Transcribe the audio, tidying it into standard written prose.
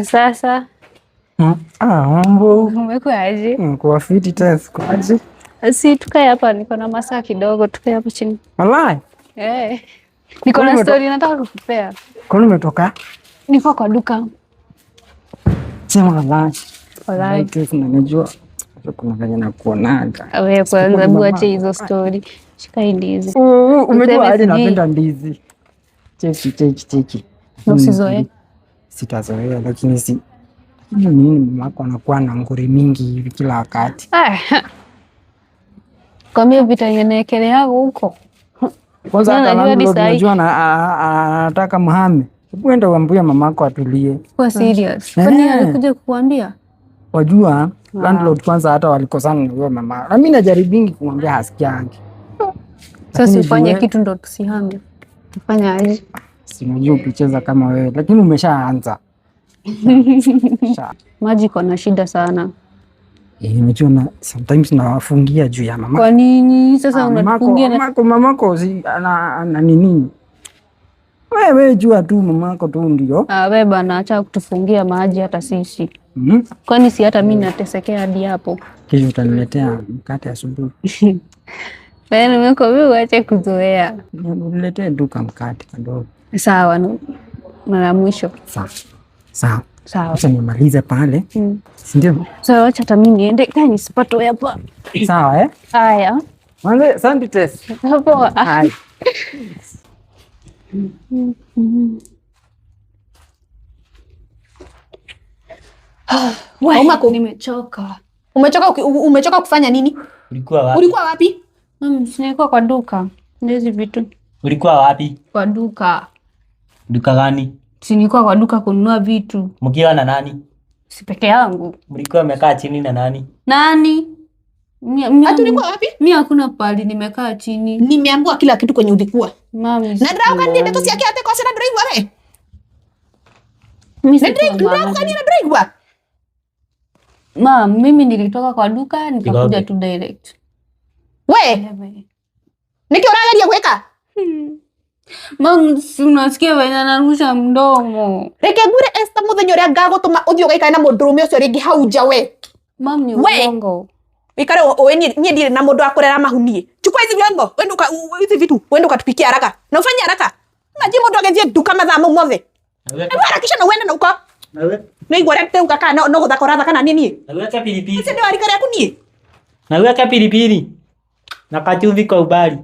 Sasa mambo umekuaje? kwa fiti test kwaje? Si tukae hapa, niko na masaa kidogo, tukae hapo chini. Walai. Niko na story nataka kukupea. Kwani umetoka? Niko kwa duka. Sema lunch. Walai. Unajua kuna kanya na kuonaga. Wewe kwanza buache hizo story. Shika ndizi. Umejua hadi napenda ndizi. Cheki. Usizoe. Sitazoea lakini nini mamako anakuwa na nguri mingi hivi kila wakati. Kwa mimi vitanekelea huko. Kwanza hata unajua anataka mhame. Uende uambie mamako atulie. Kwa serious. Kwani alikuja kukuambia? Wajua landlord kwanza hata walikosana na huyo mama. Na mimi najaribingi kumwambia hasikiangi. Sasa ufanye kitu ndo tusihame. Tufanya aje? Si unajua ukicheza kama wewe lakini umeshaanza. Maji kuna shida sana. Unajua na sometimes nawafungia juu ya mama. Kwa nini sasa unafungia mamako si ana nini? Wewe jua tu mamako tu ndio. Wewe bana acha kutufungia maji hata sisi. Kwani si hata mimi natesekea hadi hapo. Kesho utaniletea mkate asubuhi. Wewe nimekuambia uache kuzoea. Niletee duka mkate kidogo. Sawa, mara mwisho. Sawa. Acha nimalize pale. Si ndio? Sawa, acha hata mimi niende kani nisipatoe hapa. Sawa Haya. Wale asante test. Poa. Hai. Umako nimechoka. Umechoka kufanya nini? Ulikuwa wapi? Nilikuwa kwa duka. Ndizi vitu. Ulikuwa wapi? Kwa duka. Duka gani? Nilikuwa kwa duka kununua vitu. Mkiwa na nani? Si peke yangu. Mlikuwa mmekaa chini na nani? Nani? Hata ulikuwa wapi? Mimi hakuna pali nimekaa chini. Nimeambiwa kila kitu kwenye ulikuwa. Mami. Na drau kani ndio tosi yake ate kwa sana drive wewe. Mimi si drau kani na drive wa. Mimi nilitoka kwa duka nikakuja tu direct. We. Niki unaangalia kuweka? Unasikia wewe anarusha mdomo. Reke gure esta muthenyo ria ngago tuma uthio gaika na mundurume ucio ringi hauja we. Ni uongo. Ikare wewe nie ndire na mundu akurera mahunie. Chukua hizi vyombo, wende hizi vitu, wende ukatupikia haraka. Na ufanye haraka. Ngaje mundu agethie duka mathaa mau mothe. Harakisha na uende na uko. Nawe. Ni igwara te ukaka no guthakora kana nini? Nawe ka pilipili. Sisi ndio alikare akunie. Nawe ka pilipili. Na kachumvi kwa ubali.